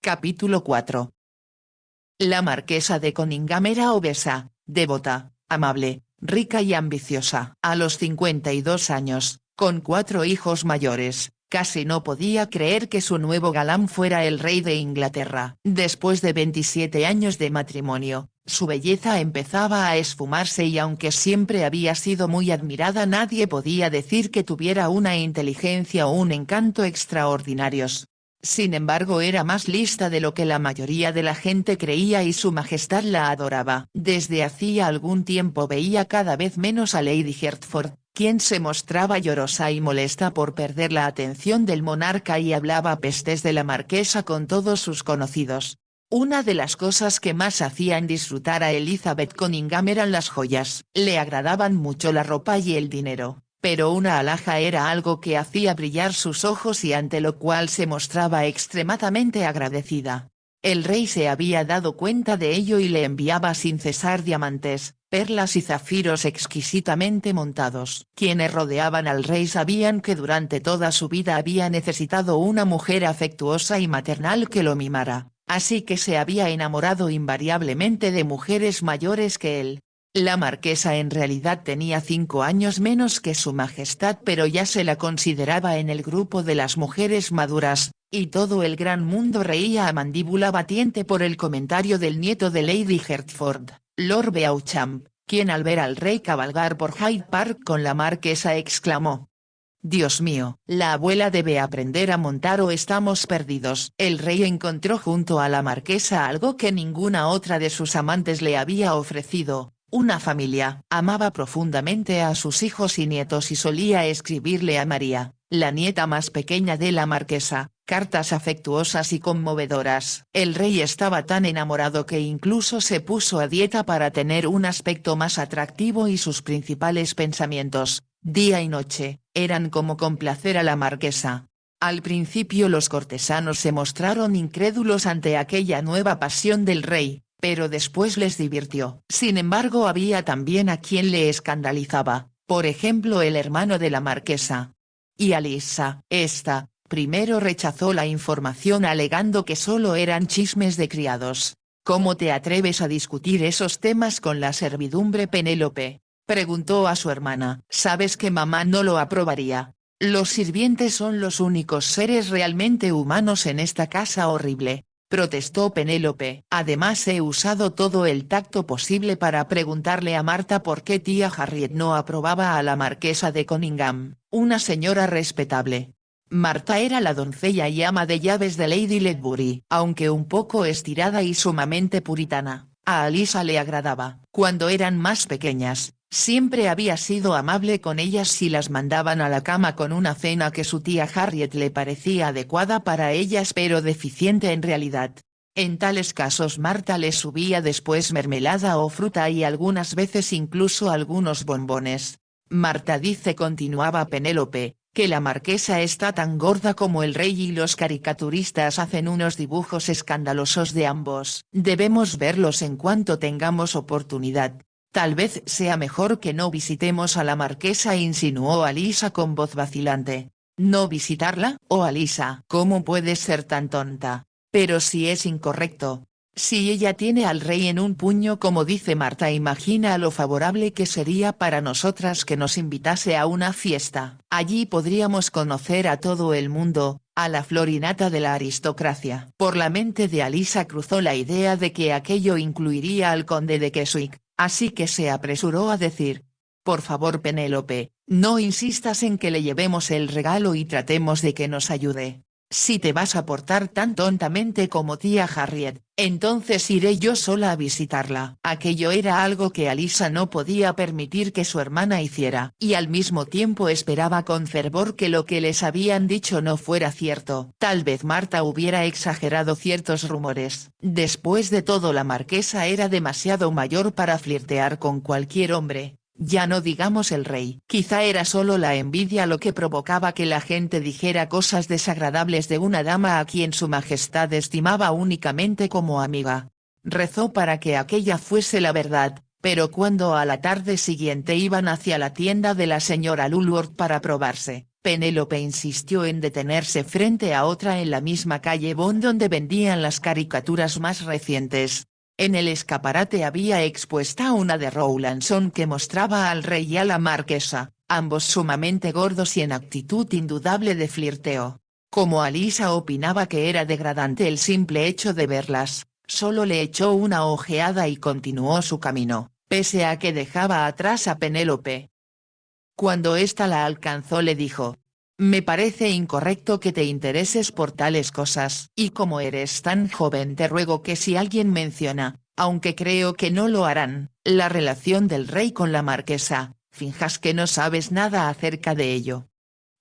Capítulo 4. La marquesa de Conyngham era obesa, devota, amable, rica y ambiciosa. A los 52 años, con 4 hijos mayores, casi no podía creer que su nuevo galán fuera el rey de Inglaterra. Después de 27 años de matrimonio, su belleza empezaba a esfumarse y aunque siempre había sido muy admirada, nadie podía decir que tuviera una inteligencia o un encanto extraordinarios. Sin embargo, era más lista de lo que la mayoría de la gente creía y su majestad la adoraba. Desde hacía algún tiempo veía cada vez menos a Lady Hertford, quien se mostraba llorosa y molesta por perder la atención del monarca y hablaba pestes de la marquesa con todos sus conocidos. Una de las cosas que más hacían disfrutar a Elizabeth Conyngham eran las joyas. Le agradaban mucho la ropa y el dinero, pero una alhaja era algo que hacía brillar sus ojos y ante lo cual se mostraba extremadamente agradecida. El rey se había dado cuenta de ello y le enviaba sin cesar diamantes, perlas y zafiros exquisitamente montados. Quienes rodeaban al rey sabían que durante toda su vida había necesitado una mujer afectuosa y maternal que lo mimara, así que se había enamorado invariablemente de mujeres mayores que él. La marquesa en realidad tenía 5 años menos que su majestad, pero ya se la consideraba en el grupo de las mujeres maduras, y todo el gran mundo reía a mandíbula batiente por el comentario del nieto de Lady Hertford, Lord Beauchamp, quien al ver al rey cabalgar por Hyde Park con la marquesa exclamó: «Dios mío, la abuela debe aprender a montar o estamos perdidos». El rey encontró junto a la marquesa algo que ninguna otra de sus amantes le había ofrecido: una familia. Amaba profundamente a sus hijos y nietos y solía escribirle a María, la nieta más pequeña de la marquesa, cartas afectuosas y conmovedoras. El rey estaba tan enamorado que incluso se puso a dieta para tener un aspecto más atractivo y sus principales pensamientos, día y noche, eran como complacer a la marquesa. Al principio los cortesanos se mostraron incrédulos ante aquella nueva pasión del rey, pero después les divirtió. Sin embargo, había también a quien le escandalizaba, por ejemplo el hermano de la marquesa. Y Alisa, esta, primero rechazó la información alegando que solo eran chismes de criados. «¿Cómo te atreves a discutir esos temas con la servidumbre, Penélope?», preguntó a su hermana. «Sabes que mamá no lo aprobaría. Los sirvientes son los únicos seres realmente humanos en esta casa horrible», protestó Penélope. «Además he usado todo el tacto posible para preguntarle a Marta por qué tía Harriet no aprobaba a la marquesa de Conyngham, una señora respetable». Marta era la doncella y ama de llaves de Lady Ledbury. Aunque un poco estirada y sumamente puritana, a Alisa le agradaba. Cuando eran más pequeñas, siempre había sido amable con ellas si las mandaban a la cama con una cena que su tía Harriet le parecía adecuada para ellas pero deficiente en realidad. En tales casos Marta les subía después mermelada o fruta y algunas veces incluso algunos bombones. «Marta dice», continuaba Penélope, «que la marquesa está tan gorda como el rey y los caricaturistas hacen unos dibujos escandalosos de ambos. Debemos verlos en cuanto tengamos oportunidad. Tal vez sea mejor que no visitemos a la marquesa», insinuó Alisa con voz vacilante. «¿No visitarla? Oh Alisa, ¿cómo puedes ser tan tonta? Pero si es incorrecto. Si ella tiene al rey en un puño como dice Marta, imagina lo favorable que sería para nosotras que nos invitase a una fiesta. Allí podríamos conocer a todo el mundo, a la florinata de la aristocracia». Por la mente de Alisa cruzó la idea de que aquello incluiría al conde de Keswick, así que se apresuró a decir: «Por favor, Penélope, no insistas en que le llevemos el regalo y tratemos de que nos ayude. Si te vas a portar tan tontamente como tía Harriet, entonces iré yo sola a visitarla». Aquello era algo que Alisa no podía permitir que su hermana hiciera, y al mismo tiempo esperaba con fervor que lo que les habían dicho no fuera cierto. Tal vez Marta hubiera exagerado ciertos rumores. Después de todo, la marquesa era demasiado mayor para flirtear con cualquier hombre. Ya no digamos el rey. Quizá era solo la envidia lo que provocaba que la gente dijera cosas desagradables de una dama a quien su majestad estimaba únicamente como amiga. Rezó para que aquella fuese la verdad, pero cuando a la tarde siguiente iban hacia la tienda de la señora Lulworth para probarse, Penélope insistió en detenerse frente a otra en la misma calle Bond donde vendían las caricaturas más recientes. En el escaparate había expuesta una de Rowlandson que mostraba al rey y a la marquesa, ambos sumamente gordos y en actitud indudable de flirteo. Como Alisa opinaba que era degradante el simple hecho de verlas, solo le echó una ojeada y continuó su camino, pese a que dejaba atrás a Penélope. Cuando ésta la alcanzó le dijo: «Me parece incorrecto que te intereses por tales cosas. Y como eres tan joven te ruego que si alguien menciona, aunque creo que no lo harán, la relación del rey con la marquesa, finjas que no sabes nada acerca de ello».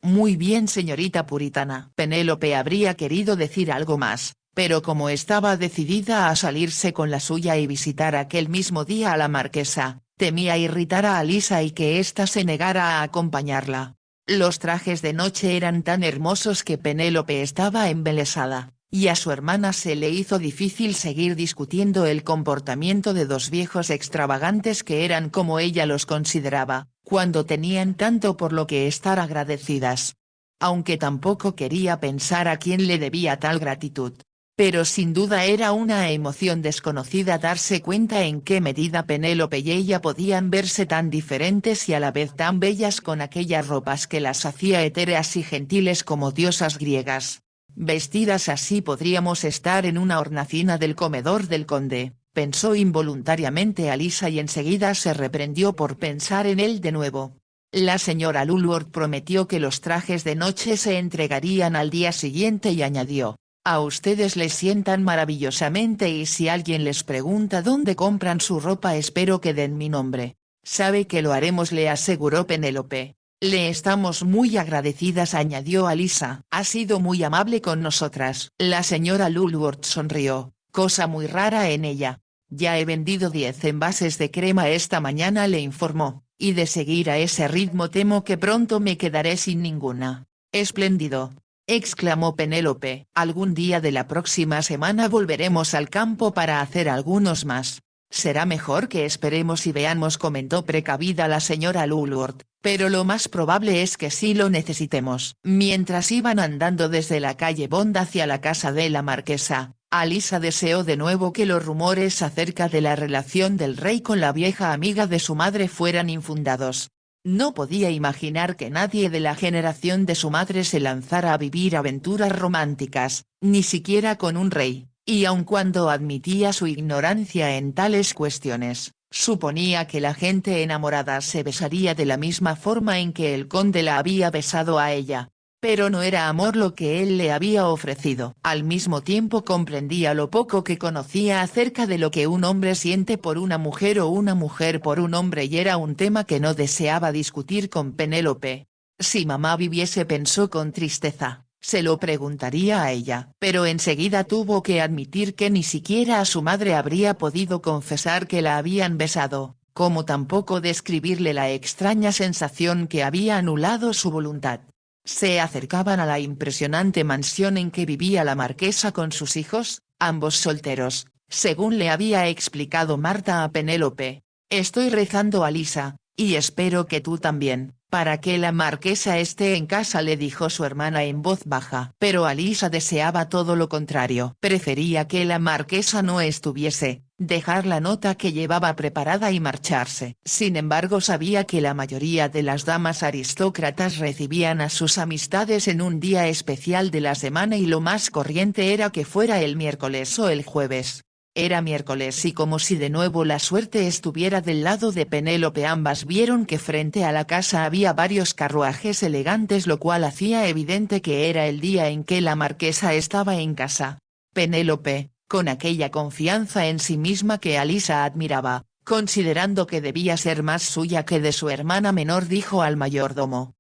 «Muy bien señorita puritana». Penélope habría querido decir algo más, pero como estaba decidida a salirse con la suya y visitar aquel mismo día a la marquesa, temía irritar a Alisa y que ésta se negara a acompañarla. Los trajes de noche eran tan hermosos que Penélope estaba embelesada, y a su hermana se le hizo difícil seguir discutiendo el comportamiento de dos viejos extravagantes que eran como ella los consideraba, cuando tenían tanto por lo que estar agradecidas. Aunque tampoco quería pensar a quién le debía tal gratitud. Pero sin duda era una emoción desconocida darse cuenta en qué medida Penélope y ella podían verse tan diferentes y a la vez tan bellas con aquellas ropas que las hacía etéreas y gentiles como diosas griegas. Vestidas así podríamos estar en una hornacina del comedor del conde, pensó involuntariamente Alisa y enseguida se reprendió por pensar en él de nuevo. La señora Lulworth prometió que los trajes de noche se entregarían al día siguiente y añadió: «A ustedes les sientan maravillosamente y si alguien les pregunta dónde compran su ropa espero que den mi nombre». «Sabe que lo haremos», le aseguró Penélope. «Le estamos muy agradecidas», añadió Alisa. «Ha sido muy amable con nosotras». La señora Lulworth sonrió, cosa muy rara en ella. «Ya he vendido 10 envases de crema esta mañana», le informó, «y de seguir a ese ritmo temo que pronto me quedaré sin ninguna». «Espléndido», exclamó Penélope. «Algún día de la próxima semana volveremos al campo para hacer algunos más. Será mejor que esperemos y veamos», comentó precavida la señora Lulworth, «pero lo más probable es que sí lo necesitemos». Mientras iban andando desde la calle Bond hacia la casa de la marquesa, Alisa deseó de nuevo que los rumores acerca de la relación del rey con la vieja amiga de su madre fueran infundados. No podía imaginar que nadie de la generación de su madre se lanzara a vivir aventuras románticas, ni siquiera con un rey, y aun cuando admitía su ignorancia en tales cuestiones, suponía que la gente enamorada se besaría de la misma forma en que el conde la había besado a ella. Pero no era amor lo que él le había ofrecido. Al mismo tiempo comprendía lo poco que conocía acerca de lo que un hombre siente por una mujer o una mujer por un hombre y era un tema que no deseaba discutir con Penélope. Si mamá viviese, pensó con tristeza, se lo preguntaría a ella. Pero enseguida tuvo que admitir que ni siquiera a su madre habría podido confesar que la habían besado, como tampoco describirle la extraña sensación que había anulado su voluntad. Se acercaban a la impresionante mansión en que vivía la marquesa con sus hijos, ambos solteros, según le había explicado Marta a Penélope. «Estoy rezando, Alisa, y espero que tú también, para que la marquesa esté en casa», le dijo su hermana en voz baja. Pero Alisa deseaba todo lo contrario. Prefería que la marquesa no estuviese, dejar la nota que llevaba preparada y marcharse. Sin embargo sabía que la mayoría de las damas aristócratas recibían a sus amistades en un día especial de la semana y lo más corriente era que fuera el miércoles o el jueves. Era miércoles y como si de nuevo la suerte estuviera del lado de Penélope ambas vieron que frente a la casa había varios carruajes elegantes lo cual hacía evidente que era el día en que la marquesa estaba en casa. Penélope, con aquella confianza en sí misma que Alisa admiraba, considerando que debía ser más suya que de su hermana menor, dijo al mayordomo: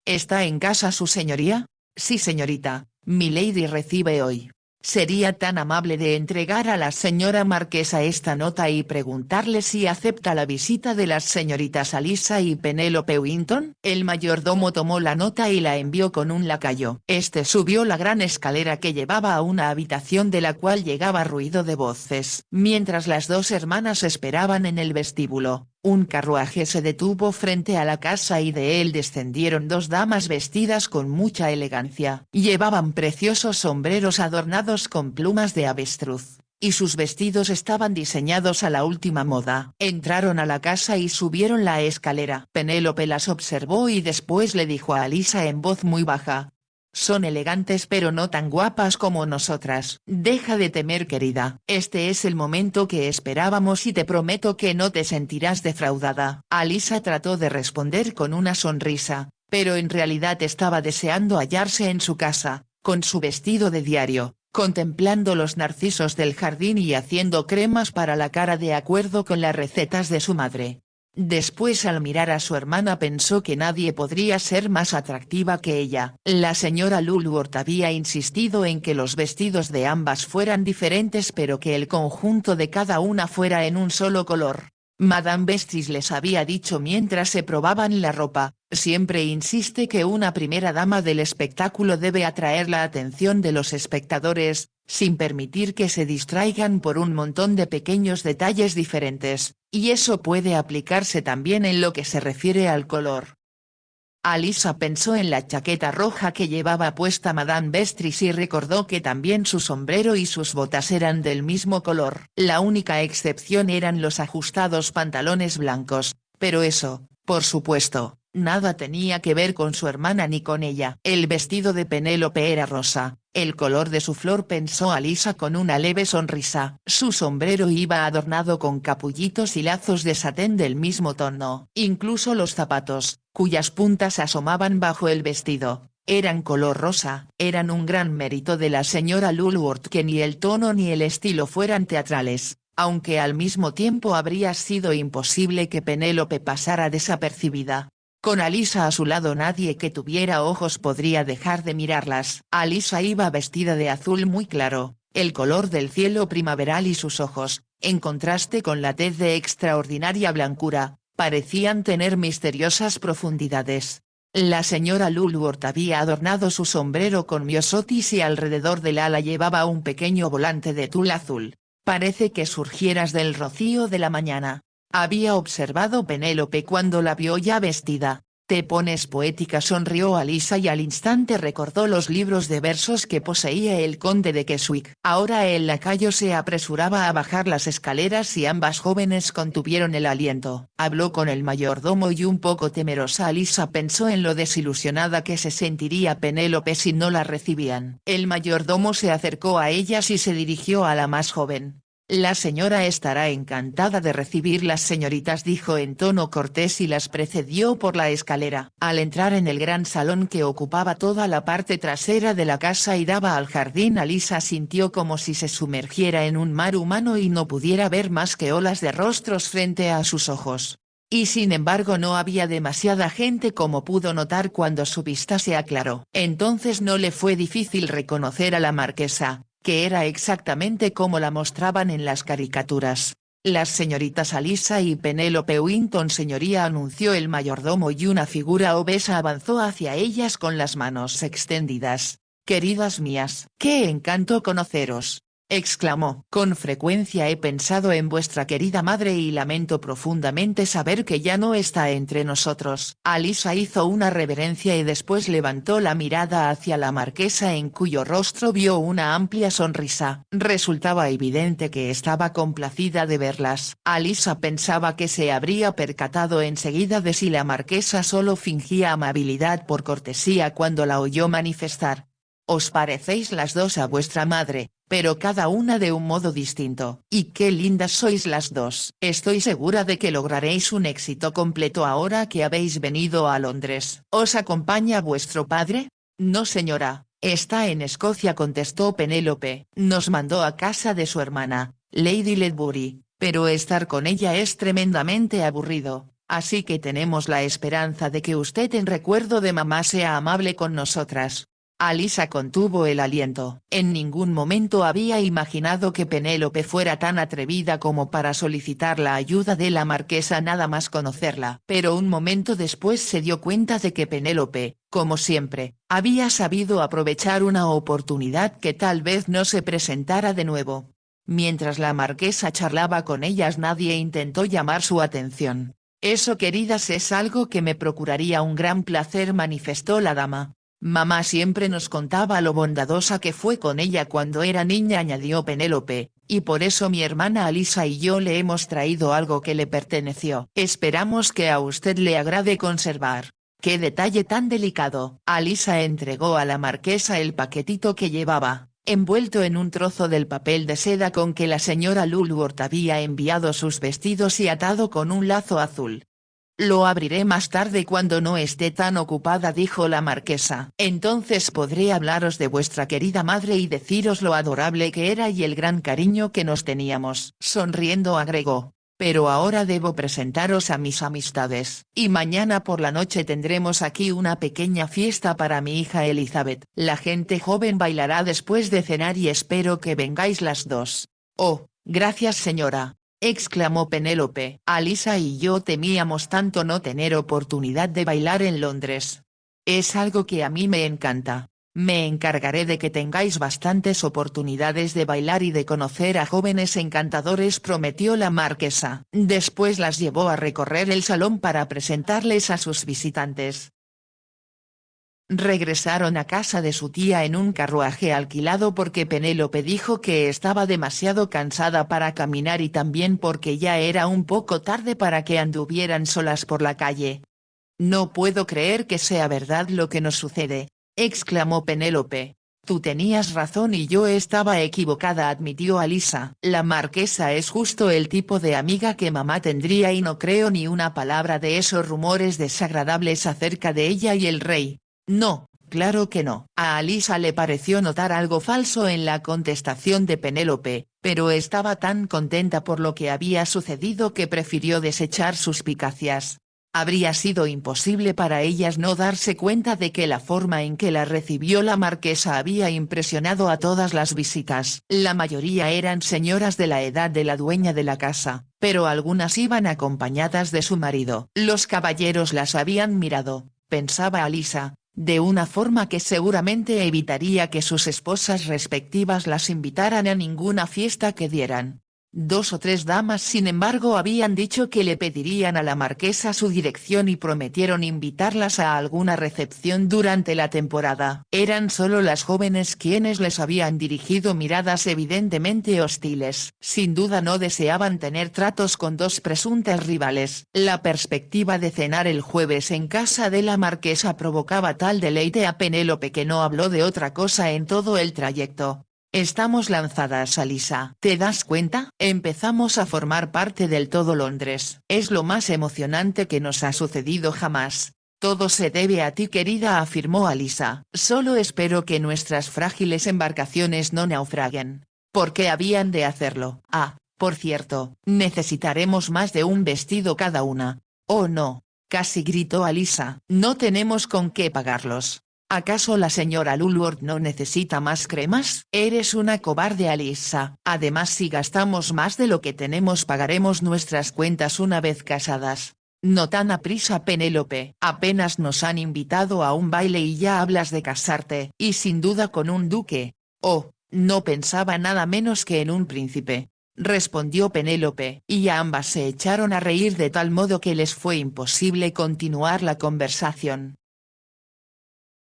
«¿Está en casa su señoría?». «Sí señorita, milady recibe hoy». «¿Sería tan amable de entregar a la señora marquesa esta nota y preguntarle si acepta la visita de las señoritas Alisa y Penélope Winton?». El mayordomo tomó la nota y la envió con un lacayo. Este subió la gran escalera que llevaba a una habitación de la cual llegaba ruido de voces. Mientras las dos hermanas esperaban en el vestíbulo, Un carruaje se detuvo frente a la casa y de él descendieron dos damas vestidas con mucha elegancia. Llevaban preciosos sombreros adornados con plumas de avestruz, y sus vestidos estaban diseñados a la última moda. Entraron a la casa y subieron la escalera. Penélope las observó y después le dijo a Alisa en voz muy baja: «Son elegantes pero no tan guapas como nosotras». «Deja de temer, querida, este es el momento que esperábamos y te prometo que no te sentirás defraudada». Alisa trató de responder con una sonrisa, pero en realidad estaba deseando hallarse en su casa, con su vestido de diario, contemplando los narcisos del jardín y haciendo cremas para la cara de acuerdo con las recetas de su madre. Después, al mirar a su hermana, pensó que nadie podría ser más atractiva que ella. La señora Lulworth había insistido en que los vestidos de ambas fueran diferentes pero que el conjunto de cada una fuera en un solo color. Madame Vestris les había dicho mientras se probaban la ropa: «Siempre insiste que una primera dama del espectáculo debe atraer la atención de los espectadores, sin permitir que se distraigan por un montón de pequeños detalles diferentes, y eso puede aplicarse también en lo que se refiere al color». Alisa pensó en la chaqueta roja que llevaba puesta Madame Vestris y recordó que también su sombrero y sus botas eran del mismo color. La única excepción eran los ajustados pantalones blancos, pero eso, por supuesto, nada tenía que ver con su hermana ni con ella. El vestido de Penélope era rosa, el color de su flor, pensó Alisa con una leve sonrisa. Su sombrero iba adornado con capullitos y lazos de satén del mismo tono. Incluso los zapatos, cuyas puntas asomaban bajo el vestido, eran color rosa. Eran un gran mérito de la señora Lulworth que ni el tono ni el estilo fueran teatrales, aunque al mismo tiempo habría sido imposible que Penélope pasara desapercibida. Con Alisa a su lado, nadie que tuviera ojos podría dejar de mirarlas. Alisa iba vestida de azul muy claro, el color del cielo primaveral, y sus ojos, en contraste con la tez de extraordinaria blancura, parecían tener misteriosas profundidades. La señora Lulworth había adornado su sombrero con miosotis y alrededor del ala llevaba un pequeño volante de tul azul. «Parece que surgieras del rocío de la mañana», había observado Penélope cuando la vio ya vestida. «Te pones poética», sonrió Alisa, y al instante recordó los libros de versos que poseía el conde de Keswick. Ahora el lacayo se apresuraba a bajar las escaleras y ambas jóvenes contuvieron el aliento. Habló con el mayordomo y, un poco temerosa, Alisa pensó en lo desilusionada que se sentiría Penélope si no la recibían. El mayordomo se acercó a ellas y se dirigió a la más joven. «La señora estará encantada de recibirlas, señoritas», dijo en tono cortés y las precedió por la escalera. Al entrar en el gran salón que ocupaba toda la parte trasera de la casa y daba al jardín, Alisa sintió como si se sumergiera en un mar humano y no pudiera ver más que olas de rostros frente a sus ojos. Y sin embargo no había demasiada gente, como pudo notar cuando su vista se aclaró. Entonces no le fue difícil reconocer a la marquesa, que era exactamente como la mostraban en las caricaturas. «Las señoritas Alisa y Penélope Winton, señoría», anunció el mayordomo, y una figura obesa avanzó hacia ellas con las manos extendidas. «Queridas mías, qué encanto conoceros», exclamó. «Con frecuencia he pensado en vuestra querida madre y lamento profundamente saber que ya no está entre nosotros». Alisa hizo una reverencia y después levantó la mirada hacia la marquesa, en cuyo rostro vio una amplia sonrisa. Resultaba evidente que estaba complacida de verlas. Alisa pensaba que se habría percatado enseguida de si la marquesa solo fingía amabilidad por cortesía cuando la oyó manifestar: «Os parecéis las dos a vuestra madre, pero cada una de un modo distinto. Y qué lindas sois las dos. Estoy segura de que lograréis un éxito completo ahora que habéis venido a Londres». «¿Os acompaña vuestro padre?». «No, señora, está en Escocia», contestó Penélope. «Nos mandó a casa de su hermana, Lady Ledbury, pero estar con ella es tremendamente aburrido, así que tenemos la esperanza de que usted, en recuerdo de mamá, sea amable con nosotras». Alisa contuvo el aliento. En ningún momento había imaginado que Penélope fuera tan atrevida como para solicitar la ayuda de la marquesa nada más conocerla. Pero un momento después se dio cuenta de que Penélope, como siempre, había sabido aprovechar una oportunidad que tal vez no se presentara de nuevo. Mientras la marquesa charlaba con ellas nadie intentó llamar su atención. Eso queridas es algo que me procuraría un gran placer manifestó la dama. Mamá siempre nos contaba lo bondadosa que fue con ella cuando era niña añadió Penélope, y por eso mi hermana Alisa y yo le hemos traído algo que le perteneció. Esperamos que a usted le agrade conservar. ¡Qué detalle tan delicado! Alisa entregó a la marquesa el paquetito que llevaba, envuelto en un trozo del papel de seda con que la señora Lulworth había enviado sus vestidos y atado con un lazo azul. Lo abriré más tarde cuando no esté tan ocupada dijo la marquesa. Entonces podré hablaros de vuestra querida madre y deciros lo adorable que era y el gran cariño que nos teníamos. Sonriendo agregó. Pero ahora debo presentaros a mis amistades, y mañana por la noche tendremos aquí una pequeña fiesta para mi hija Elizabeth. La gente joven bailará después de cenar y espero que vengáis las dos. Oh, gracias señora, exclamó Penélope. Alisa y yo temíamos tanto no tener oportunidad de bailar en Londres. Es algo que a mí me encanta. Me encargaré de que tengáis bastantes oportunidades de bailar y de conocer a jóvenes encantadores prometió la marquesa. Después las llevó a recorrer el salón para presentarles a sus visitantes. Regresaron a casa de su tía en un carruaje alquilado porque Penélope dijo que estaba demasiado cansada para caminar y también porque ya era un poco tarde para que anduvieran solas por la calle. No puedo creer que sea verdad lo que nos sucede, exclamó Penélope. Tú tenías razón y yo estaba equivocada admitió Alisa. La marquesa es justo el tipo de amiga que mamá tendría y no creo ni una palabra de esos rumores desagradables acerca de ella y el rey. No, claro que no. A Alisa le pareció notar algo falso en la contestación de Penélope, pero estaba tan contenta por lo que había sucedido que prefirió desechar suspicacias. Habría sido imposible para ellas no darse cuenta de que la forma en que la recibió la marquesa había impresionado a todas las visitas. La mayoría eran señoras de la edad de la dueña de la casa, pero algunas iban acompañadas de su marido. Los caballeros las habían mirado, pensaba Alisa, de una forma que seguramente evitaría que sus esposas respectivas las invitaran a ninguna fiesta que dieran. 2 o 3 damas sin embargo habían dicho que le pedirían a la marquesa su dirección y prometieron invitarlas a alguna recepción durante la temporada. Eran solo las jóvenes quienes les habían dirigido miradas evidentemente hostiles. Sin duda no deseaban tener tratos con 2 presuntas rivales. La perspectiva de cenar el jueves en casa de la marquesa provocaba tal deleite a Penélope que no habló de otra cosa en todo el trayecto. Estamos lanzadas Alisa. ¿Te das cuenta? Empezamos a formar parte del todo Londres. Es lo más emocionante que nos ha sucedido jamás. Todo se debe a ti querida afirmó Alisa. Solo espero que nuestras frágiles embarcaciones no naufraguen. ¿Por qué habían de hacerlo? Ah, por cierto, necesitaremos más de un vestido cada una. Oh no, casi gritó Alisa. No tenemos con qué pagarlos. ¿Acaso la señora Lulworth no necesita más cremas? Eres una cobarde Alisa. Además si gastamos más de lo que tenemos pagaremos nuestras cuentas una vez casadas. No tan aprisa Penélope. Apenas nos han invitado a un baile y ya hablas de casarte. Y sin duda con un duque. Oh, no pensaba nada menos que en un príncipe. Respondió Penélope. Y ambas se echaron a reír de tal modo que les fue imposible continuar la conversación.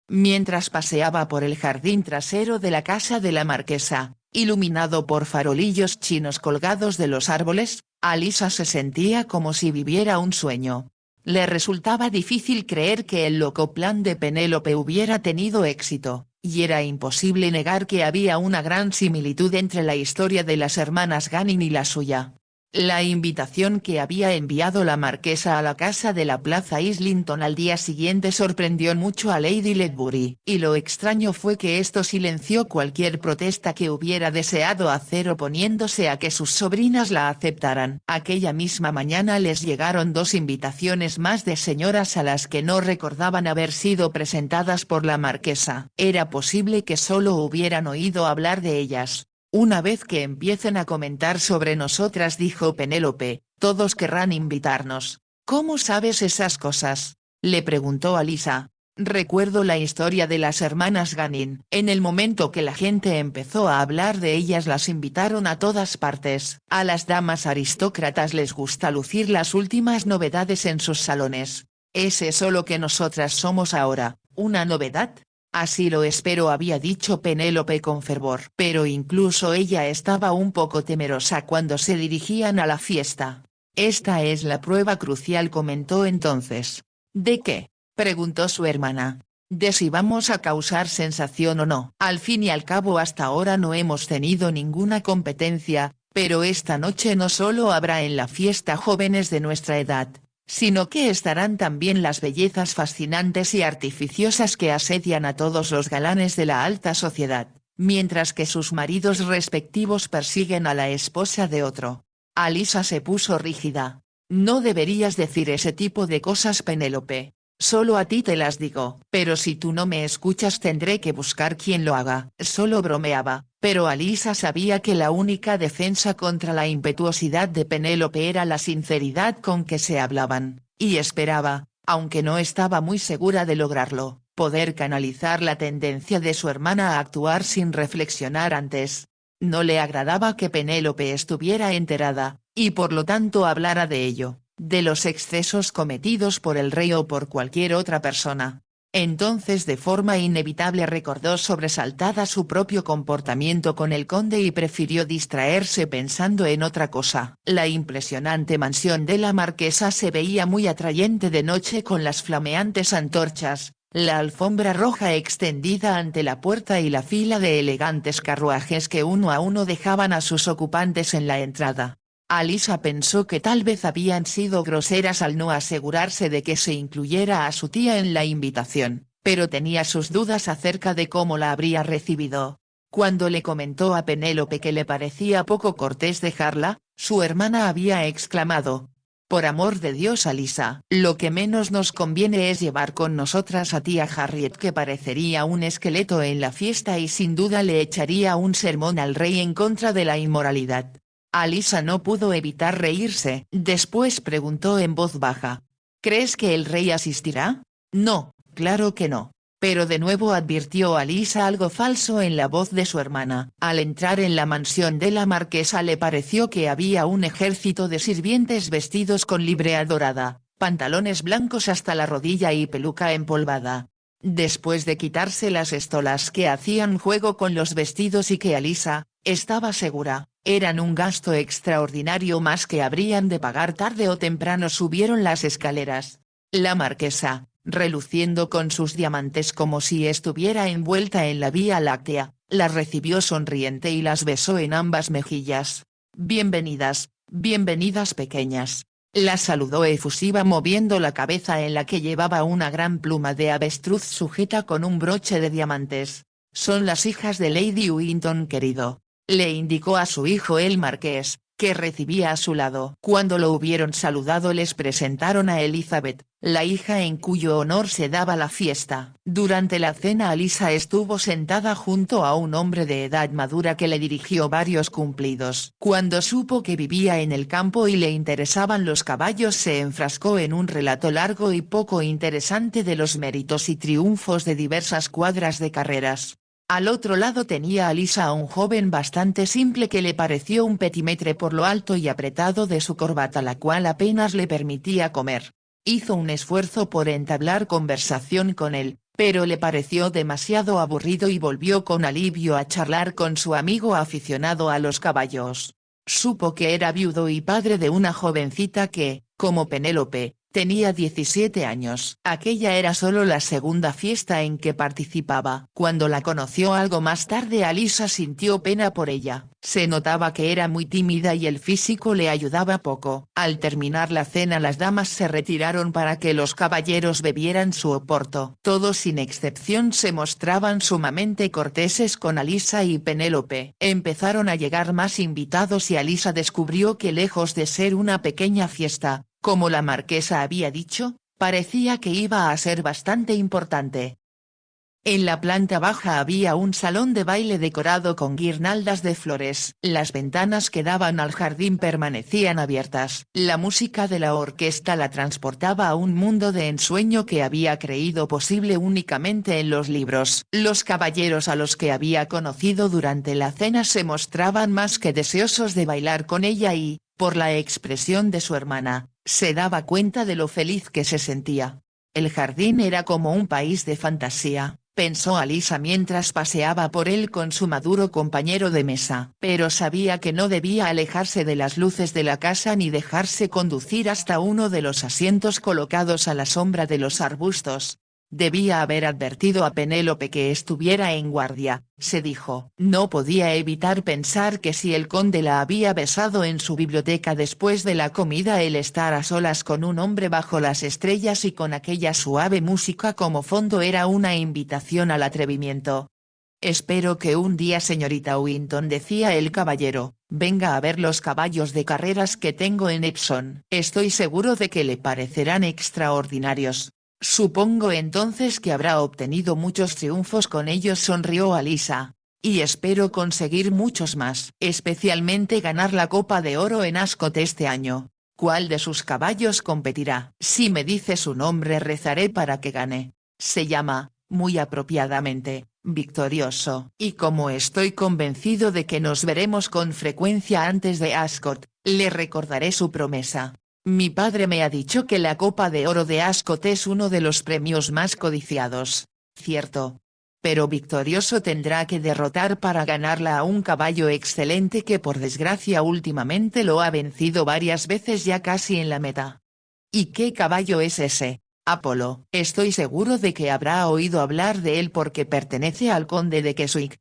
Mientras paseaba por el jardín trasero de la casa de la marquesa, iluminado por farolillos chinos colgados de los árboles, Alisa se sentía como si viviera un sueño. Le resultaba difícil creer que el loco plan de Penélope hubiera tenido éxito, y era imposible negar que había una gran similitud entre la historia de las hermanas Gunning y la suya. La invitación que había enviado la marquesa a la casa de la Plaza Islington al día siguiente sorprendió mucho a Lady Ledbury, y lo extraño fue que esto silenció cualquier protesta que hubiera deseado hacer oponiéndose a que sus sobrinas la aceptaran. Aquella misma mañana les llegaron 2 invitaciones más de señoras a las que no recordaban haber sido presentadas por la marquesa. Era posible que solo hubieran oído hablar de ellas. Una vez que empiecen a comentar sobre nosotras dijo Penélope, todos querrán invitarnos. ¿Cómo sabes esas cosas? Le preguntó Alisa. Recuerdo la historia de las hermanas Ganin. En el momento que la gente empezó a hablar de ellas las invitaron a todas partes. A las damas aristócratas les gusta lucir las últimas novedades en sus salones. ¿Es eso lo que nosotras somos ahora, una novedad? Así lo espero, había dicho Penélope con fervor. Pero incluso ella estaba un poco temerosa cuando se dirigían a la fiesta. Esta es la prueba crucial, comentó entonces. ¿De qué?, preguntó su hermana. De si vamos a causar sensación o no. Al fin y al cabo hasta ahora no hemos tenido ninguna competencia, pero esta noche no solo habrá en la fiesta jóvenes de nuestra edad, sino que estarán también las bellezas fascinantes y artificiosas que asedian a todos los galanes de la alta sociedad, mientras que sus maridos respectivos persiguen a la esposa de otro. Alisa se puso rígida. No deberías decir ese tipo de cosas, Penélope. Solo a ti te las digo. Pero si tú no me escuchas tendré que buscar quien lo haga. Solo bromeaba, pero Alisa sabía que la única defensa contra la impetuosidad de Penélope era la sinceridad con que se hablaban, y esperaba, aunque no estaba muy segura de lograrlo, poder canalizar la tendencia de su hermana a actuar sin reflexionar antes. No le agradaba que Penélope estuviera enterada, y por lo tanto hablara de ello, de los excesos cometidos por el rey o por cualquier otra persona. Entonces de forma inevitable recordó sobresaltada su propio comportamiento con el conde y prefirió distraerse pensando en otra cosa. La impresionante mansión de la marquesa se veía muy atrayente de noche con las flameantes antorchas, la alfombra roja extendida ante la puerta y la fila de elegantes carruajes que uno a uno dejaban a sus ocupantes en la entrada. Alisa pensó que tal vez habían sido groseras al no asegurarse de que se incluyera a su tía en la invitación, pero tenía sus dudas acerca de cómo la habría recibido. Cuando le comentó a Penélope que le parecía poco cortés dejarla, su hermana había exclamado: «Por amor de Dios, Alisa, lo que menos nos conviene es llevar con nosotras a tía Harriet, que parecería un esqueleto en la fiesta y sin duda le echaría un sermón al rey en contra de la inmoralidad». Alisa no pudo evitar reírse. Después preguntó en voz baja: «¿Crees que el rey asistirá?». «No, claro que no». Pero de nuevo advirtió Alisa algo falso en la voz de su hermana. Al entrar en la mansión de la marquesa le pareció que había un ejército de sirvientes vestidos con librea dorada, pantalones blancos hasta la rodilla y peluca empolvada. Después de quitarse las estolas que hacían juego con los vestidos y que Alisa, estaba segura, eran un gasto extraordinario más que habrían de pagar tarde o temprano, subieron las escaleras. La marquesa, reluciendo con sus diamantes como si estuviera envuelta en la Vía Láctea, las recibió sonriente y las besó en ambas mejillas. «Bienvenidas, bienvenidas pequeñas», la saludó efusiva moviendo la cabeza en la que llevaba una gran pluma de avestruz sujeta con un broche de diamantes. «Son las hijas de Lady Winton, querido», le indicó a su hijo el marqués, que recibía a su lado. Cuando lo hubieron saludado les presentaron a Elizabeth, la hija en cuyo honor se daba la fiesta. Durante la cena Alisa estuvo sentada junto a un hombre de edad madura que le dirigió varios cumplidos. Cuando supo que vivía en el campo y le interesaban los caballos se enfrascó en un relato largo y poco interesante de los méritos y triunfos de diversas cuadras de carreras. Al otro lado tenía Alisa a un joven bastante simple que le pareció un petimetre por lo alto y apretado de su corbata, la cual apenas le permitía comer. Hizo un esfuerzo por entablar conversación con él, pero le pareció demasiado aburrido y volvió con alivio a charlar con su amigo aficionado a los caballos. Supo que era viudo y padre de una jovencita que, como Penélope, tenía 17 años. Aquella era solo la segunda fiesta en que participaba. Cuando la conoció algo más tarde Alisa sintió pena por ella. Se notaba que era muy tímida y el físico le ayudaba poco. Al terminar la cena las damas se retiraron para que los caballeros bebieran su oporto. Todos sin excepción se mostraban sumamente corteses con Alisa y Penélope. Empezaron a llegar más invitados y Alisa descubrió que lejos de ser una pequeña fiesta, como la marquesa había dicho, parecía que iba a ser bastante importante. En la planta baja había un salón de baile decorado con guirnaldas de flores. Las ventanas que daban al jardín permanecían abiertas. La música de la orquesta la transportaba a un mundo de ensueño que había creído posible únicamente en los libros. Los caballeros a los que había conocido durante la cena se mostraban más que deseosos de bailar con ella y, por la expresión de su hermana, se daba cuenta de lo feliz que se sentía. El jardín era como un país de fantasía, pensó Alisa mientras paseaba por él con su maduro compañero de mesa. Pero sabía que no debía alejarse de las luces de la casa ni dejarse conducir hasta uno de los asientos colocados a la sombra de los arbustos. Debía haber advertido a Penélope que estuviera en guardia, se dijo. No podía evitar pensar que si el conde la había besado en su biblioteca después de la comida, el estar a solas con un hombre bajo las estrellas y con aquella suave música como fondo era una invitación al atrevimiento. Espero que un día, señorita Winton, decía el caballero, venga a ver los caballos de carreras que tengo en Epsom. Estoy seguro de que le parecerán extraordinarios. Supongo entonces que habrá obtenido muchos triunfos con ellos, sonrió Alisa. Y espero conseguir muchos más. Especialmente ganar la Copa de Oro en Ascot este año. ¿Cuál de sus caballos competirá? Si me dice su nombre rezaré para que gane. Se llama, muy apropiadamente, Victorioso. Y como estoy convencido de que nos veremos con frecuencia antes de Ascot, le recordaré su promesa. Mi padre me ha dicho que la Copa de Oro de Ascot es uno de los premios más codiciados. Cierto. Pero Victorioso tendrá que derrotar para ganarla a un caballo excelente que por desgracia últimamente lo ha vencido varias veces ya casi en la meta. ¿Y qué caballo es ese? Apolo. Estoy seguro de que habrá oído hablar de él porque pertenece al conde de Keswick.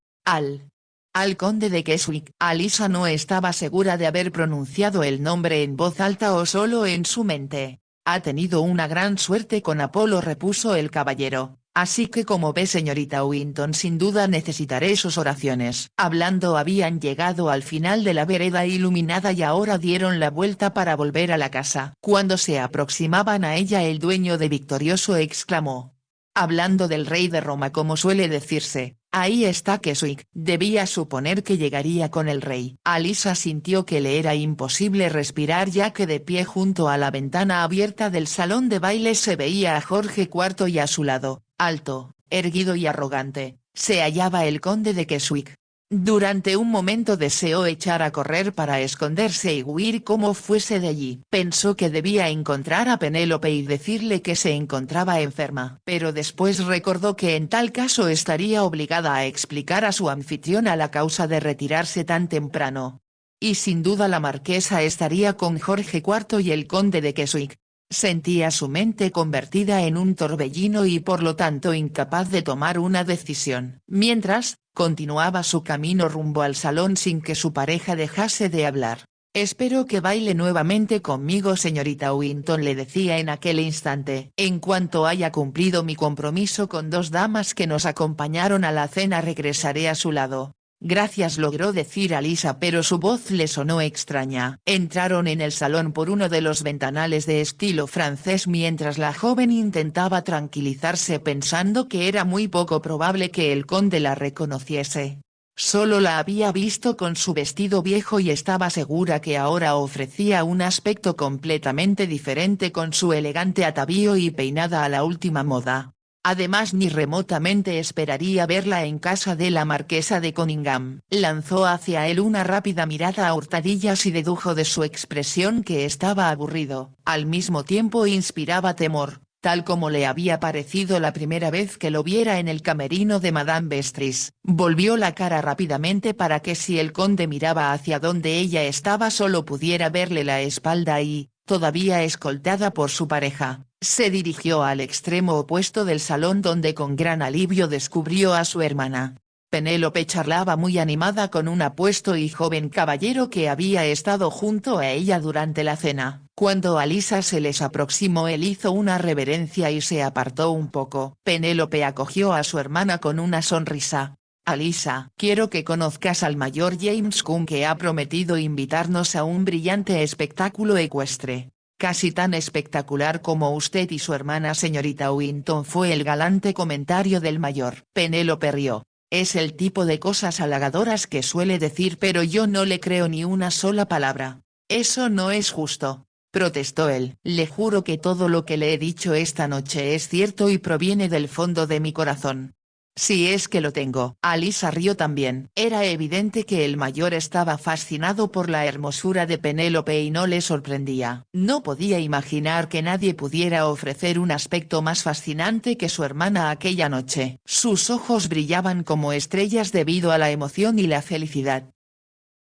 Al conde de Keswick. Alisa no estaba segura de haber pronunciado el nombre en voz alta o solo en su mente. Ha tenido una gran suerte con Apolo, repuso el caballero, así que como ve, señorita Winton, sin duda necesitaré sus oraciones. Hablando habían llegado al final de la vereda iluminada y ahora dieron la vuelta para volver a la casa. Cuando se aproximaban a ella, el dueño de Victorioso exclamó: hablando del rey de Roma, como suele decirse, ahí está Keswick. Debía suponer que llegaría con el rey. Alisa sintió que le era imposible respirar, ya que de pie junto a la ventana abierta del salón de baile se veía a Jorge IV y a su lado, alto, erguido y arrogante, se hallaba el conde de Keswick. Durante un momento deseó echar a correr para esconderse y huir como fuese de allí. Pensó que debía encontrar a Penélope y decirle que se encontraba enferma. Pero después recordó que en tal caso estaría obligada a explicar a su anfitriona la causa de retirarse tan temprano. Y sin duda la marquesa estaría con Jorge IV y el conde de Keswick. Sentía su mente convertida en un torbellino y por lo tanto incapaz de tomar una decisión. Mientras, continuaba su camino rumbo al salón sin que su pareja dejase de hablar. Espero que baile nuevamente conmigo, señorita Winton, le decía en aquel instante. En cuanto haya cumplido mi compromiso con dos damas que nos acompañaron a la cena, regresaré a su lado. Gracias, logró decir Alisa, pero su voz le sonó extraña. Entraron en el salón por uno de los ventanales de estilo francés mientras la joven intentaba tranquilizarse pensando que era muy poco probable que el conde la reconociese. Solo la había visto con su vestido viejo y estaba segura que ahora ofrecía un aspecto completamente diferente con su elegante atavío y peinada a la última moda. Además, ni remotamente esperaría verla en casa de la marquesa de Conyngham. Lanzó hacia él una rápida mirada a hurtadillas y dedujo de su expresión que estaba aburrido. Al mismo tiempo inspiraba temor, tal como le había parecido la primera vez que lo viera en el camerino de Madame Vestris. Volvió la cara rápidamente para que si el conde miraba hacia donde ella estaba solo pudiera verle la espalda y, todavía escoltada por su pareja, se dirigió al extremo opuesto del salón donde con gran alivio descubrió a su hermana. Penélope charlaba muy animada con un apuesto y joven caballero que había estado junto a ella durante la cena. Cuando Alisa se les aproximó, él hizo una reverencia y se apartó un poco. Penélope acogió a su hermana con una sonrisa. Alisa, quiero que conozcas al mayor James Cook, que ha prometido invitarnos a un brillante espectáculo ecuestre. Casi tan espectacular como usted y su hermana señorita Winton, fue el galante comentario del mayor. Penélope rió. Es el tipo de cosas halagadoras que suele decir, pero yo no le creo ni una sola palabra. Eso no es justo, protestó él. Le juro que todo lo que le he dicho esta noche es cierto y proviene del fondo de mi corazón. Si es que lo tengo. Alisa rió también. Era evidente que el mayor estaba fascinado por la hermosura de Penélope y no le sorprendía. No podía imaginar que nadie pudiera ofrecer un aspecto más fascinante que su hermana aquella noche. Sus ojos brillaban como estrellas debido a la emoción y la felicidad.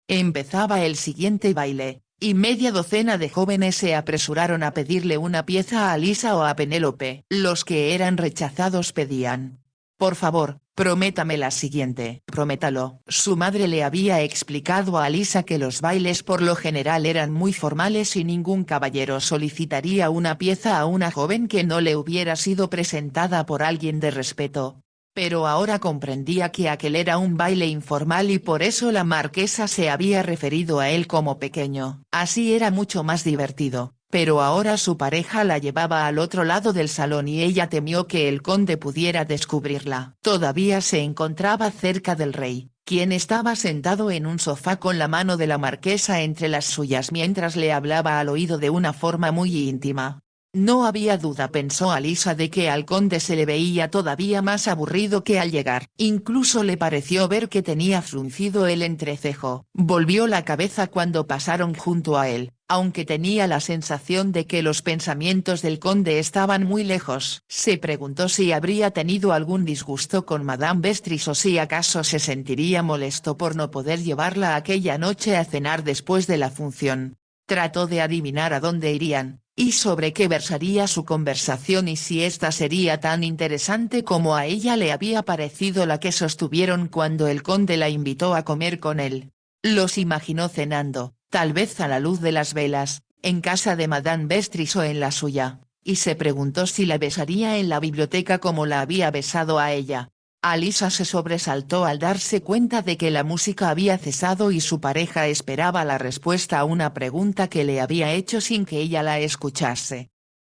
Empezaba el siguiente baile, y media docena de jóvenes se apresuraron a pedirle una pieza a Alisa o a Penélope. Los que eran rechazados pedían: por favor, prométame la siguiente. Prométalo. Su madre le había explicado a Alisa que los bailes por lo general eran muy formales y ningún caballero solicitaría una pieza a una joven que no le hubiera sido presentada por alguien de respeto. Pero ahora comprendía que aquel era un baile informal y por eso la marquesa se había referido a él como pequeño. Así era mucho más divertido. Pero ahora su pareja la llevaba al otro lado del salón y ella temió que el conde pudiera descubrirla. Todavía se encontraba cerca del rey, quien estaba sentado en un sofá con la mano de la marquesa entre las suyas mientras le hablaba al oído de una forma muy íntima. No había duda, pensó Alisa, de que al conde se le veía todavía más aburrido que al llegar. Incluso le pareció ver que tenía fruncido el entrecejo. Volvió la cabeza cuando pasaron junto a él, aunque tenía la sensación de que los pensamientos del conde estaban muy lejos. Se preguntó si habría tenido algún disgusto con Madame Vestris o si acaso se sentiría molesto por no poder llevarla aquella noche a cenar después de la función. Trató de adivinar a dónde irían, y sobre qué versaría su conversación y si ésta sería tan interesante como a ella le había parecido la que sostuvieron cuando el conde la invitó a comer con él. Los imaginó cenando, tal vez a la luz de las velas, en casa de Madame Vestris o en la suya, y se preguntó si la besaría en la biblioteca como la había besado a ella. Alisa se sobresaltó al darse cuenta de que la música había cesado y su pareja esperaba la respuesta a una pregunta que le había hecho sin que ella la escuchase.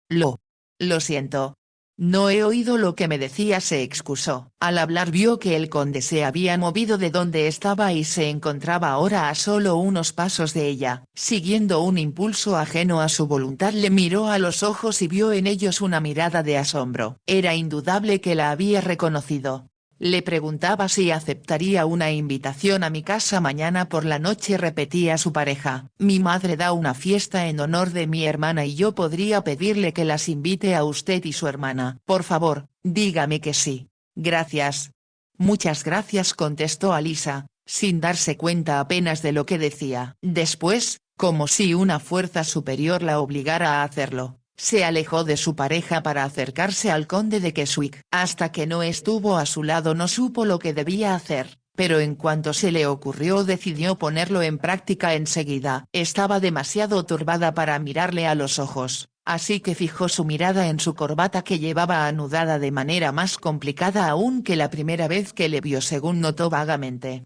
Lo siento. No he oído lo que me decía, se excusó. Al hablar vio que el conde se había movido de donde estaba y se encontraba ahora a solo unos pasos de ella. Siguiendo un impulso ajeno a su voluntad le miró a los ojos y vio en ellos una mirada de asombro. Era indudable que la había reconocido. Le preguntaba si aceptaría una invitación a mi casa mañana por la noche, repetía su pareja. Mi madre da una fiesta en honor de mi hermana y yo podría pedirle que las invite a usted y su hermana. Por favor, dígame que sí. Gracias. Muchas gracias, contestó Alisa, sin darse cuenta apenas de lo que decía. Después, como si una fuerza superior la obligara a hacerlo, se alejó de su pareja para acercarse al conde de Keswick. Hasta que no estuvo a su lado no supo lo que debía hacer, pero en cuanto se le ocurrió decidió ponerlo en práctica enseguida. Estaba demasiado turbada para mirarle a los ojos, así que fijó su mirada en su corbata que llevaba anudada de manera más complicada aún que la primera vez que le vio, según notó vagamente.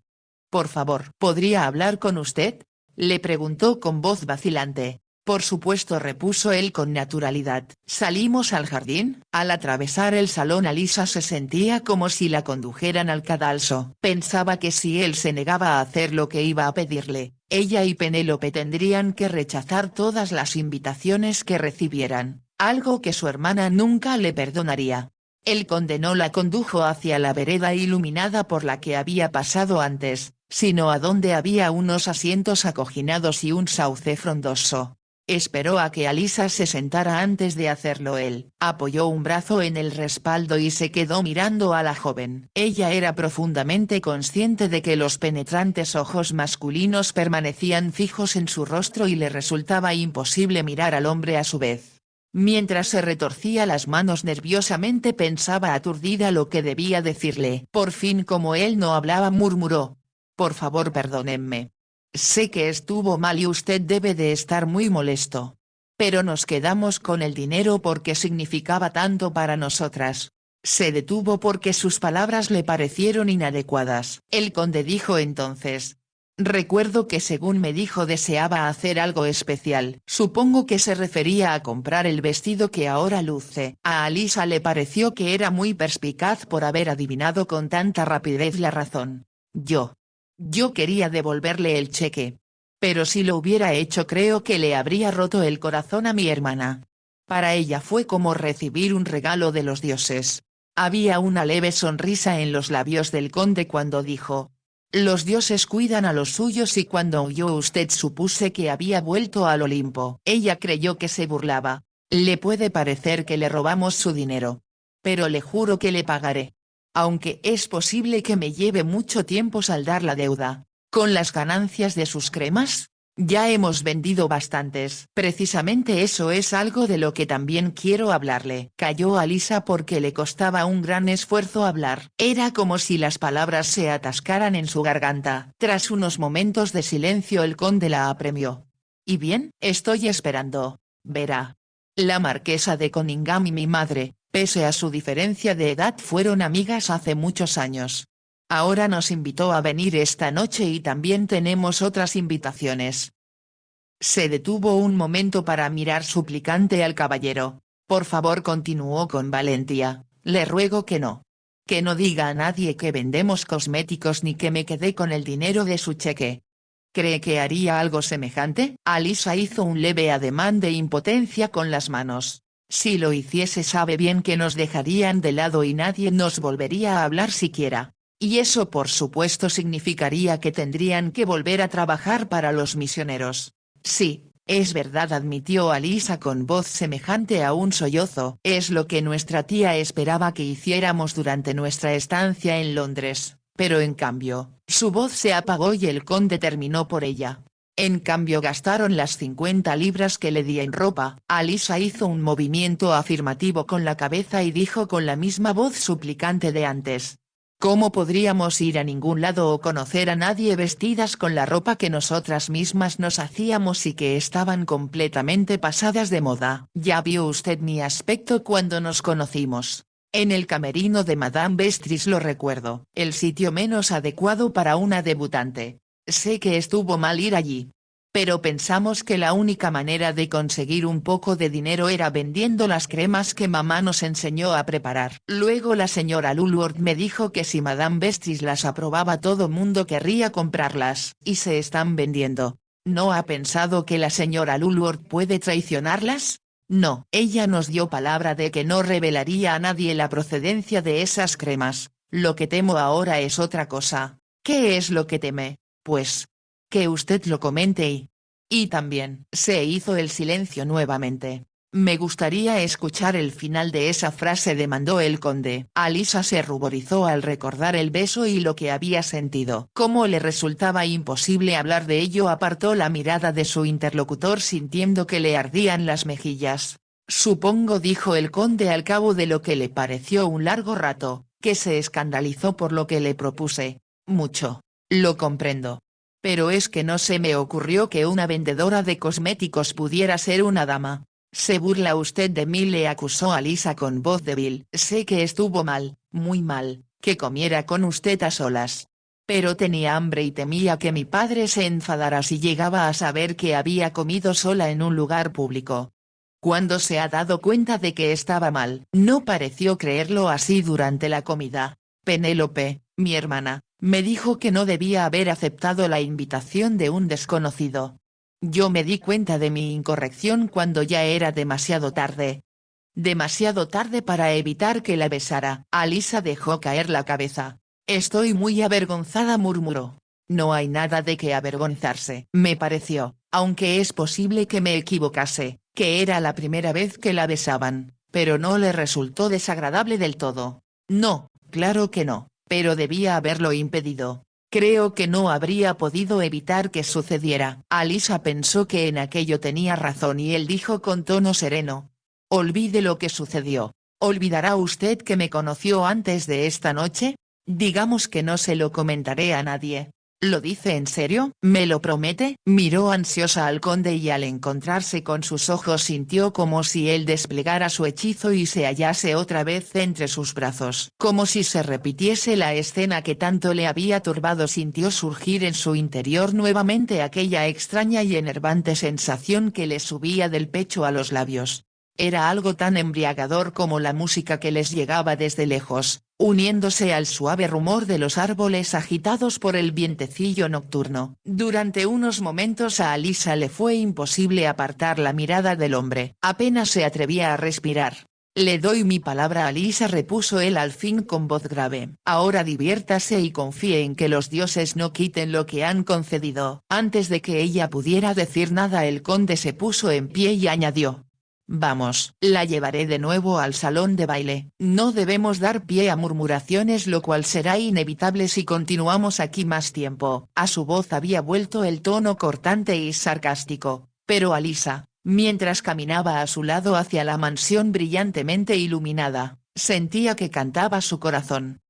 «Por favor, ¿podría hablar con usted?», le preguntó con voz vacilante. «Por supuesto», repuso él con naturalidad. Salimos al jardín. Al atravesar el salón Alisa se sentía como si la condujeran al cadalso. Pensaba que si él se negaba a hacer lo que iba a pedirle, ella y Penélope tendrían que rechazar todas las invitaciones que recibieran, algo que su hermana nunca le perdonaría. El conde no la condujo hacia la vereda iluminada por la que había pasado antes, sino a donde había unos asientos acoginados y un sauce frondoso. Esperó a que Alisa se sentara antes de hacerlo él. Apoyó un brazo en el respaldo y se quedó mirando a la joven. Ella era profundamente consciente de que los penetrantes ojos masculinos permanecían fijos en su rostro y le resultaba imposible mirar al hombre a su vez. Mientras se retorcía las manos nerviosamente pensaba aturdida lo que debía decirle. Por fin, como él no hablaba, murmuró: «Por favor, perdónenme. Sé que estuvo mal y usted debe de estar muy molesto. Pero nos quedamos con el dinero porque significaba tanto para nosotras». Se detuvo porque sus palabras le parecieron inadecuadas. El conde dijo entonces: Recuerdo que según me dijo deseaba hacer algo especial. Supongo que se refería a comprar el vestido que ahora luce. A Alisa le pareció que era muy perspicaz por haber adivinado con tanta rapidez la razón. Yo quería devolverle el cheque. Pero si lo hubiera hecho creo que le habría roto el corazón a mi hermana. Para ella fue como recibir un regalo de los dioses. Había una leve sonrisa en los labios del conde cuando dijo: los dioses cuidan a los suyos, y cuando oyó usted supuse que había vuelto al Olimpo. Ella creyó que se burlaba. Le puede parecer que le robamos su dinero. Pero le juro que le pagaré. Aunque es posible que me lleve mucho tiempo saldar la deuda. Con las ganancias de sus cremas, ya hemos vendido bastantes. Precisamente eso es algo de lo que también quiero hablarle. Calló Alisa porque le costaba un gran esfuerzo hablar. Era como si las palabras se atascaran en su garganta. Tras unos momentos de silencio el conde la apremió. ¿Y bien? Estoy esperando. Verá. La marquesa de Conyngham y mi madre, pese a su diferencia de edad, fueron amigas hace muchos años. Ahora nos invitó a venir esta noche y también tenemos otras invitaciones. Se detuvo un momento para mirar suplicante al caballero. Por favor, continuó con valentía, le ruego que no. Que no diga a nadie que vendemos cosméticos ni que me quedé con el dinero de su cheque. ¿Cree que haría algo semejante? Alisa hizo un leve ademán de impotencia con las manos. Si lo hiciese sabe bien que nos dejarían de lado y nadie nos volvería a hablar siquiera. Y eso por supuesto significaría que tendrían que volver a trabajar para los misioneros. Sí, es verdad, admitió Alisa con voz semejante a un sollozo. Es lo que nuestra tía esperaba que hiciéramos durante nuestra estancia en Londres, pero en cambio, su voz se apagó y el conde terminó por ella. En cambio gastaron las 50 libras que le di en ropa. Alisa hizo un movimiento afirmativo con la cabeza y dijo con la misma voz suplicante de antes: ¿cómo podríamos ir a ningún lado o conocer a nadie vestidas con la ropa que nosotras mismas nos hacíamos y que estaban completamente pasadas de moda? Ya vio usted mi aspecto cuando nos conocimos. En el camerino de Madame Vestris, lo recuerdo, el sitio menos adecuado para una debutante. Sé que estuvo mal ir allí. Pero pensamos que la única manera de conseguir un poco de dinero era vendiendo las cremas que mamá nos enseñó a preparar. Luego la señora Lulworth me dijo que si Madame Vestris las aprobaba todo mundo querría comprarlas. Y se están vendiendo. ¿No ha pensado que la señora Lulworth puede traicionarlas? No. Ella nos dio palabra de que no revelaría a nadie la procedencia de esas cremas. Lo que temo ahora es otra cosa. ¿Qué es lo que teme? Pues que usted lo comente y también. Se hizo el silencio nuevamente. Me gustaría escuchar el final de esa frase, demandó el conde. Alisa se ruborizó al recordar el beso y lo que había sentido. Como le resultaba imposible hablar de ello, apartó la mirada de su interlocutor sintiendo que le ardían las mejillas. Supongo, dijo el conde al cabo de lo que le pareció un largo rato, que se escandalizó por lo que le propuse. Mucho. Lo comprendo. Pero es que no se me ocurrió que una vendedora de cosméticos pudiera ser una dama. Se burla usted de mí, le acusó Alisa con voz débil. Sé que estuvo mal, muy mal, que comiera con usted a solas. Pero tenía hambre y temía que mi padre se enfadara si llegaba a saber que había comido sola en un lugar público. ¿Cuándo se ha dado cuenta de que estaba mal? No pareció creerlo así durante la comida. Penélope, mi hermana, me dijo que no debía haber aceptado la invitación de un desconocido. Yo me di cuenta de mi incorrección cuando ya era demasiado tarde. Demasiado tarde para evitar que la besara. Alisa dejó caer la cabeza. Estoy muy avergonzada, murmuró. No hay nada de qué avergonzarse. Me pareció, aunque es posible que me equivocase, que era la primera vez que la besaban, pero no le resultó desagradable del todo. No, claro que no, pero debía haberlo impedido. Creo que no habría podido evitar que sucediera. Alisa pensó que en aquello tenía razón y él dijo con tono sereno: olvide lo que sucedió. ¿Olvidará usted que me conoció antes de esta noche? Digamos que no se lo comentaré a nadie. ¿Lo dice en serio? ¿Me lo promete? Miró ansiosa al conde y al encontrarse con sus ojos sintió como si él desplegara su hechizo y se hallase otra vez entre sus brazos. Como si se repitiese la escena que tanto le había turbado, sintió surgir en su interior nuevamente aquella extraña y enervante sensación que le subía del pecho a los labios. Era algo tan embriagador como la música que les llegaba desde lejos, uniéndose al suave rumor de los árboles agitados por el vientecillo nocturno. Durante unos momentos a Alisa le fue imposible apartar la mirada del hombre. Apenas se atrevía a respirar. Le doy mi palabra, Alisa, repuso él al fin con voz grave. Ahora diviértase y confíe en que los dioses no quiten lo que han concedido. Antes de que ella pudiera decir nada, el conde se puso en pie y añadió: Vamos, la llevaré de nuevo al salón de baile. No debemos dar pie a murmuraciones, lo cual será inevitable si continuamos aquí más tiempo. A su voz había vuelto el tono cortante y sarcástico, pero Alisa, mientras caminaba a su lado hacia la mansión brillantemente iluminada, sentía que cantaba su corazón.